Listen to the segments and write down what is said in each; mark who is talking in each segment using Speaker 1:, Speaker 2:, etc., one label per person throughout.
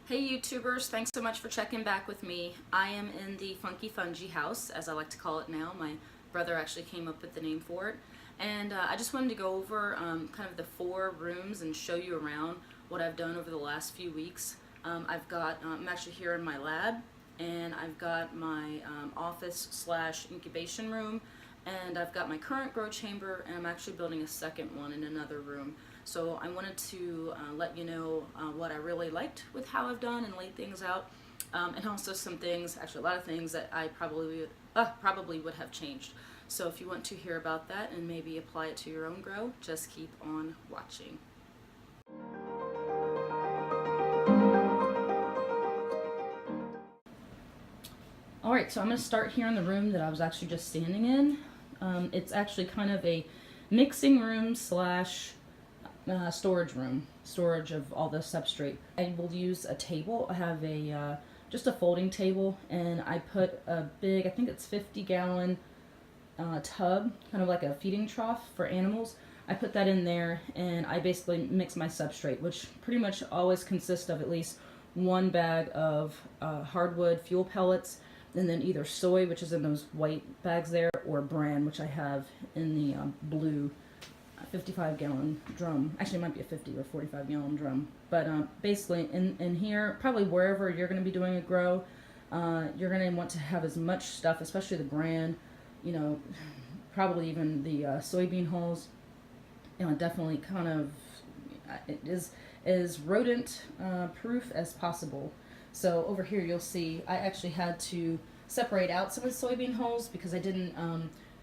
Speaker 1: Hey YouTubers, thanks so much for checking back with me. I am in the Funky Fungi house, as I like to call it now. My brother actually came up with the name for it. And I just wanted to go over kind of the 4 rooms and show you around what I've done over the last few weeks. I'm actually here in my lab, and I've got my office / incubation room, and I've got my current grow chamber, and I'm actually building a second one in another room. So I wanted to let you know what I really liked with how I've done and laid things out, and also some things, actually a lot of things that I probably would have changed. So if you want to hear about that and maybe apply it to your own grow, just keep on watching. Alright, so I'm going to start here in the room that I was actually just standing in. It's actually kind of a mixing room / storage room, storage of all the substrate. I will use a table. I have a just a folding table, and I put a big, I think it's 50-gallon tub, kind of like a feeding trough for animals. I put that in there, and I basically mix my substrate, which pretty much always consists of at least 1 bag of hardwood fuel pellets, and then either soy, which is in those white bags there, or bran, which I have in the blue 55-gallon drum. Actually, it might be a 50 or 45-gallon drum. But basically, in here, probably wherever you're going to be doing a grow, you're going to want to have as much stuff, especially the bran, you know, probably even the soybean hulls. You know, definitely kind of it is as rodent proof as possible. So over here, you'll see I actually had to separate out some of the soybean hulls because I didn't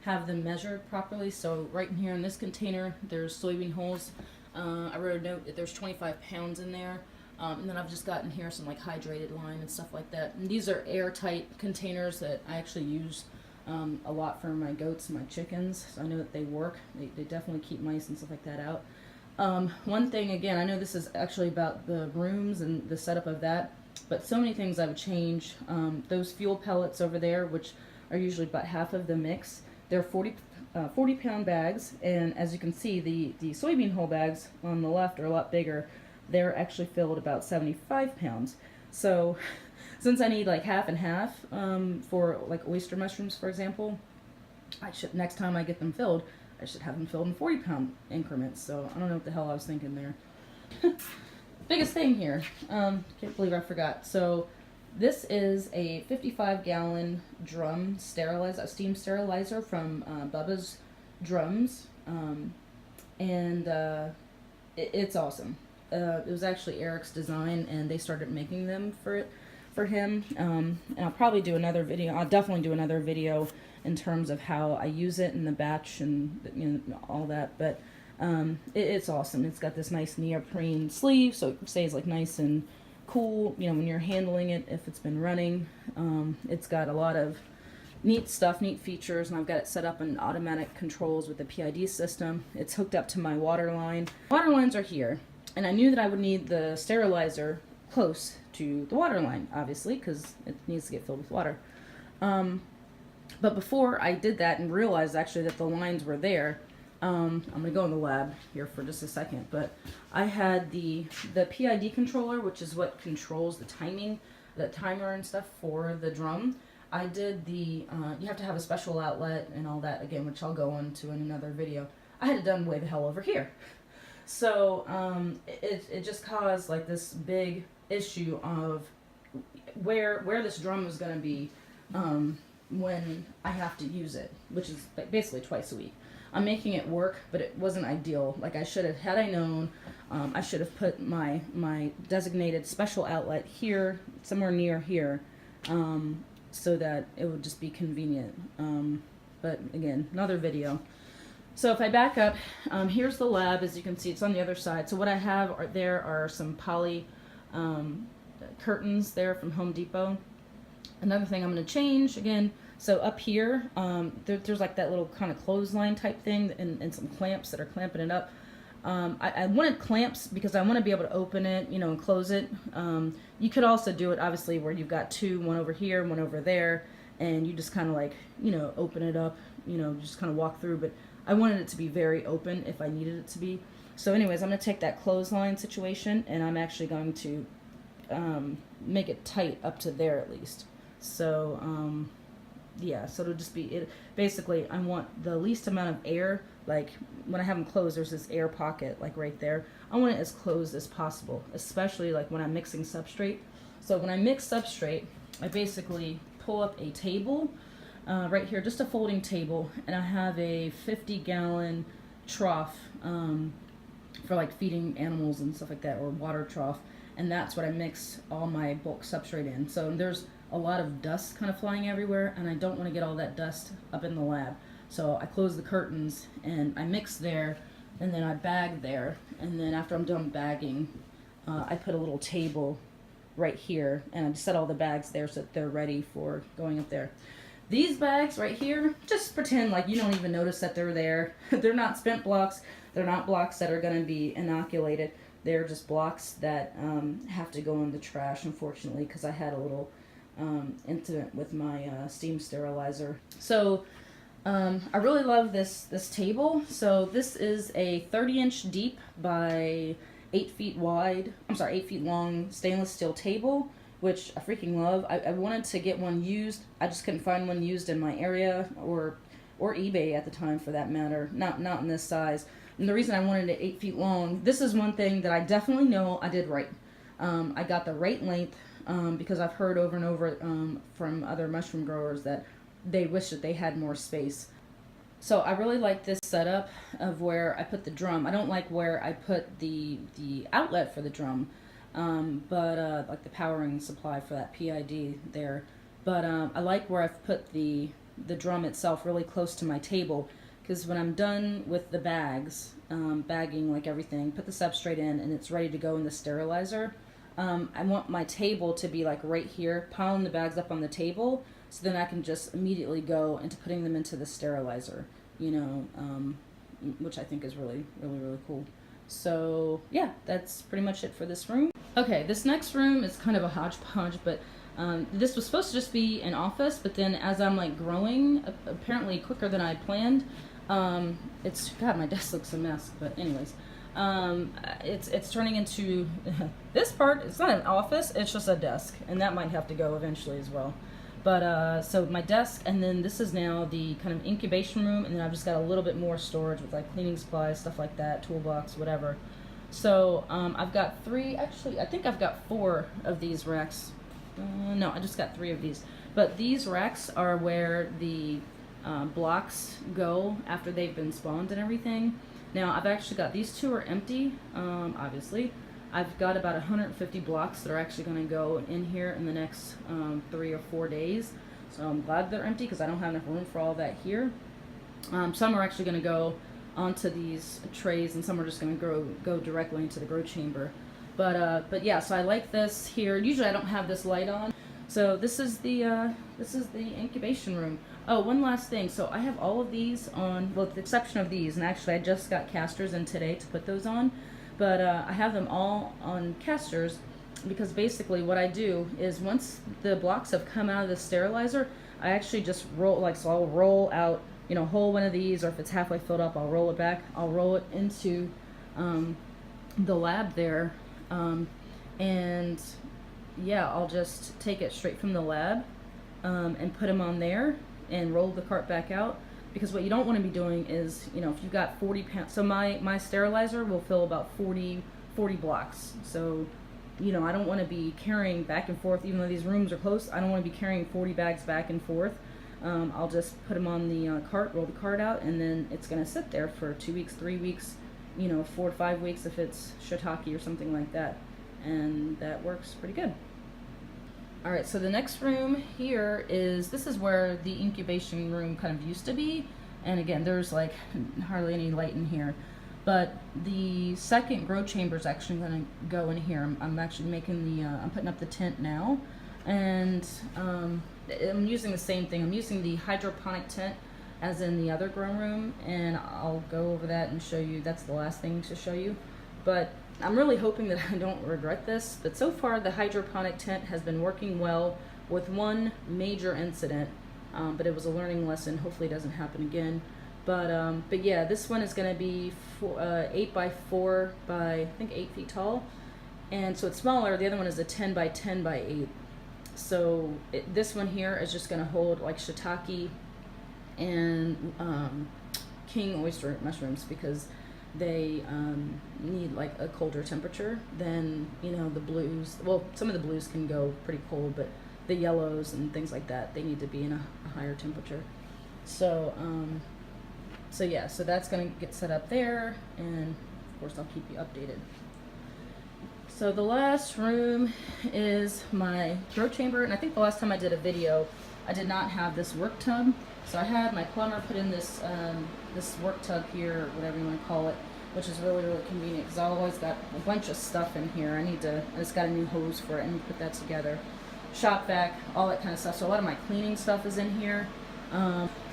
Speaker 1: have them measured properly. So right in here in this container, there's soybean hulls. I wrote a note that there's 25 pounds in there. And then I've just gotten here some like hydrated lime and stuff like that. And these are airtight containers that I actually use a lot for my goats and my chickens. So I know that they work. They definitely keep mice and stuff like that out. One thing, again, I know this is actually about the rooms and the setup of that, but so many things I would change. Those fuel pellets over there, which are usually about half of the mix, they're 40-pound bags, and as you can see, the soybean hull bags on the left are a lot bigger. They're actually filled about 75 pounds. So since I need like half and half for like oyster mushrooms, for example, next time I get them filled, I should have them filled in 40-pound increments. So I don't know what the hell I was thinking there. Biggest thing here, can't believe I forgot. So this is a 55-gallon drum sterilizer, a steam sterilizer from Bubba's Drums, and it's awesome. It was actually Eric's design, and they started making them for him. And I'll probably do another video. I'll definitely do another video in terms of how I use it in the batch and all that. But it's awesome. It's got this nice neoprene sleeve, so it stays like nice and cool, when you're handling it if it's been running. It's got a lot of neat stuff, neat features, and I've got it set up in automatic controls with the PID system. It's hooked up to my water line. Water lines are here, and I knew that I would need the sterilizer close to the water line, obviously, because it needs to get filled with water. But before I did that and realized actually that the lines were there, I'm going to go in the lab here for just a second, but I had the PID controller, which is what controls the timing, the timer and stuff for the drum. I did you have to have a special outlet and all that, again, which I'll go into in another video. I had it done way the hell over here. So it just caused like this big issue of where this drum is going to be when I have to use it, which is basically twice a week. I'm making it work, but it wasn't ideal. Like I should have, had I known, I should have put my designated special outlet here, somewhere near here, so that it would just be convenient. But again, another video. So if I back up, here's the lab. As you can see, it's on the other side. So what I have are some poly curtains there from Home Depot. Another thing I'm going to change, again, so up here, there's like that little kind of clothesline type thing and some clamps that are clamping it up. I wanted clamps because I want to be able to open it, and close it. You could also do it, obviously, where you've got 2, one over here, one over there, and you just kind of like, open it up, just kind of walk through. But I wanted it to be very open if I needed it to be. So anyways, I'm going to take that clothesline situation, and I'm actually going to make it tight up to there at least. So yeah, so it'll just be it. Basically, I want the least amount of air. Like when I have them closed, there's this air pocket like right there. I want it as closed as possible, especially like when I'm mixing substrate. So when I mix substrate, I basically pull up a table right here, just a folding table, and I have a 50-gallon trough for like feeding animals and stuff like that, or water trough, and that's what I mix all my bulk substrate in. So there's a lot of dust kind of flying everywhere, and I don't want to get all that dust up in the lab. So I close the curtains and I mix there, and then I bag there, and then after I'm done bagging, I put a little table right here, and I set all the bags there so that they're ready for going up there. These bags right here, just pretend like you don't even notice that they're there. They're not spent blocks. They're not blocks that are going to be inoculated. They're just blocks that have to go in the trash, unfortunately, because I had a little incident with my steam sterilizer. So I really love this table. So this is a 30-inch deep by 8 feet wide, 8 feet long stainless steel table, which I freaking love. I wanted to get one used. I just couldn't find one used in my area, or eBay at the time for that matter. Not in this size. And the reason I wanted it 8 feet long, this is one thing that I definitely know I did right. I got the right length because I've heard over and over from other mushroom growers that they wish that they had more space. So I really like this setup of where I put the drum. I don't like where I put the outlet for the drum, but like the powering supply for that PID there. But I like where I've put the drum itself really close to my table, because when I'm done with the bags, bagging like everything, put the substrate in and it's ready to go in the sterilizer, I want my table to be like right here, piling the bags up on the table, so then I can just immediately go into putting them into the sterilizer, which I think is really, really, really cool. So yeah, that's pretty much it for this room. Okay, this next room is kind of a hodgepodge, but this was supposed to just be an office, but then as I'm like growing, apparently quicker than I planned, God, my desk looks a mess, but anyways, it's turning into this part. It's not an office, it's just a desk, and that might have to go eventually as well. But so my desk, and then this is now the kind of incubation room, and then I've just got a little bit more storage with like cleaning supplies, stuff like that, toolbox, whatever. So I've got 3, actually I think I've got 4 of these racks. No, I just got 3 of these. But these racks are where the blocks go after they've been spawned and everything. Now I've actually got, these 2 are empty, obviously. I've got about 150 blocks that are actually going to go in here in the next 3 or 4 days. So I'm glad they're empty because I don't have enough room for all that here. Some are actually going to go onto these trays, and some are just going to go directly into the grow chamber. But yeah, so I like this here. Usually I don't have this light on. So this is the incubation room. Oh, one last thing. So I have all of these on, well, with the exception of these, and actually I just got casters in today to put those on. But I have them all on casters because basically what I do is once the blocks have come out of the sterilizer, I actually just roll, so I'll roll out, whole one of these, or if it's halfway filled up, I'll roll it back. I'll roll it into the lab there, and yeah, I'll just take it straight from the lab and put them on there and roll the cart back out. Because what you don't want to be doing is, if you've got 40 pounds, so my sterilizer will fill about 40 blocks. So, I don't want to be carrying back and forth, even though these rooms are close, I don't want to be carrying 40 bags back and forth. I'll just put them on the cart, roll the cart out, and then it's going to sit there for 2 weeks, 3 weeks, 4 to 5 weeks if it's shiitake or something like that. And that works pretty good. Alright, so the next room here this is where the incubation room kind of used to be, and again, there's like hardly any light in here, but the second grow chamber is actually going to go in here. I'm actually making I'm putting up the tent now, and I'm using the same thing. I'm using the hydroponic tent as in the other grow room, and I'll go over that and show you. That's the last thing to show you, but I'm really hoping that I don't regret this, but so far the hydroponic tent has been working well with one major incident, but it was a learning lesson. Hopefully it doesn't happen again. But yeah, this one is going to be 8 by 4 by I think 8 feet tall, and so it's smaller. The other one is a 10 by 10 by 8. So this one here is just going to hold like shiitake and king oyster mushrooms, because they need like a colder temperature than, you know, the blues. Well, some of the blues can go pretty cold, but the yellows and things like that, they need to be in a higher temperature. So so yeah, so that's going to get set up there, and of course I'll keep you updated. So the last room is my grow chamber, and I think the last time I did a video, I did not have this work tub. So I had my plumber put in this this work tub here, whatever you want to call it, which is really, really convenient, because I always got a bunch of stuff in here. I just got a new hose for it, and put that together. Shop vac, all that kind of stuff. So a lot of my cleaning stuff is in here.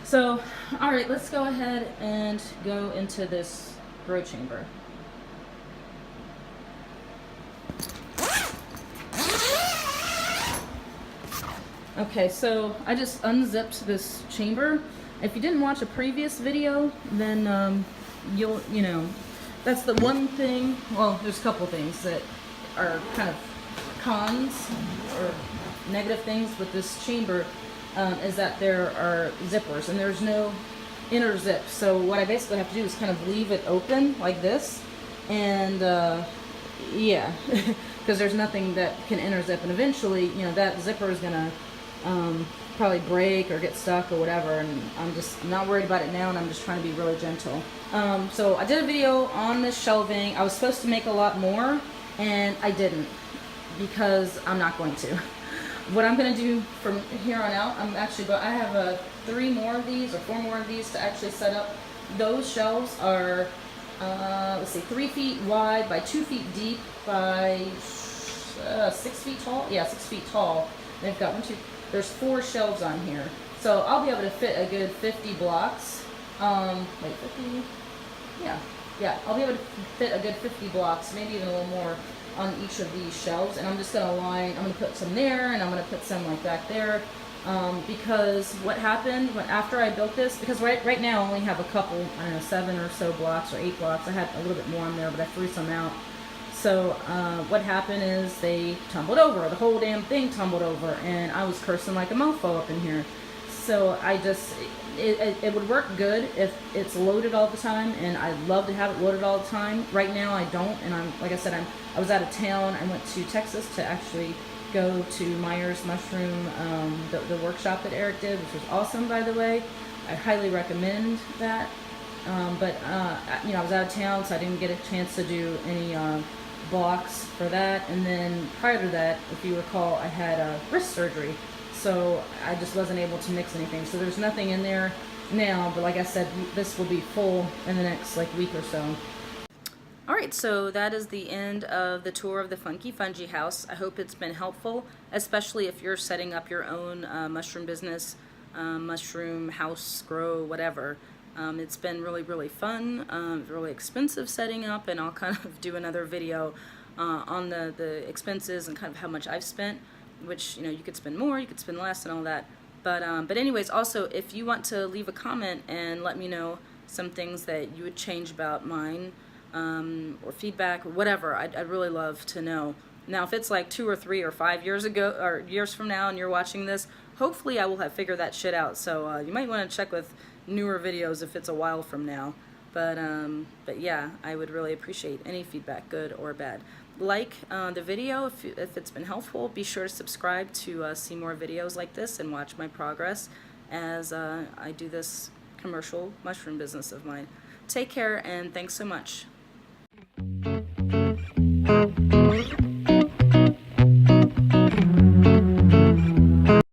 Speaker 1: So, all right, let's go ahead and go into this grow chamber. Okay, so I just unzipped this chamber. If you didn't watch a previous video, then you know, that's the one thing. Well, there's a couple things that are kind of cons or negative things with this chamber, is that there are zippers and there's no inner zip. So what I basically have to do is kind of leave it open like this, and yeah, because there's nothing that can inner zip, and eventually, you know, that zipper is gonna probably break or get stuck or whatever, and I'm just not worried about it now, and I'm just trying to be really gentle. So I did a video on this shelving. I was supposed to make a lot more, and I didn't, because I'm not going to. What I'm going to do from here on out, I have 3 more of these or 4 more of these to actually set up. Those shelves are, let's see, 3 feet wide by 2 feet deep by 6 feet tall. Yeah, 6 feet tall. They've got there's 4 shelves on here. So I'll be able to fit a good 50 blocks. Wait, 50? Yeah, I'll be able to fit a good 50 blocks, maybe even a little more, on each of these shelves. And I'm just going to I'm going to put some there, and I'm going to put some like back there. Because what happened after I built this, because right now I only have a couple, I don't know, 7 or so blocks or 8 blocks. I had a little bit more on there, but I threw some out. So what happened is they tumbled over. The whole damn thing tumbled over, and I was cursing like a mofo up in here. So I just, it would work good if it's loaded all the time, and I'd love to have it loaded all the time. Right now I don't, and like I said, I was out of town. I went to Texas to actually go to Myers Mushroom, the workshop that Eric did, which was awesome, by the way. I highly recommend that. But you know, I was out of town, so I didn't get a chance to do any blocks for that. And then prior to that, if you recall, I had a wrist surgery, so I just wasn't able to mix anything. So there's nothing in there now, but like I said, this will be full in the next like week or so. Alright, so that is the end of the tour of the Funky Fungi house. I hope it's been helpful, especially if you're setting up your own mushroom business, mushroom house, grow, whatever. It's been really, really fun, really expensive setting up, and I'll kind of do another video on the expenses and kind of how much I've spent, which, you know, you could spend more, you could spend less, and all that. But anyways, also, if you want to leave a comment and let me know some things that you would change about mine, or feedback or whatever, I'd really love to know. Now, if it's like 2 or 3 or 5 years ago, or years from now, and you're watching this, hopefully I will have figured that shit out. So you might want to check with newer videos if it's a while from now. But yeah, I would really appreciate any feedback, good or bad. Like the video if it's been helpful. Be sure to subscribe to see more videos like this and watch my progress as I do this commercial mushroom business of mine. Take care, and thanks so much.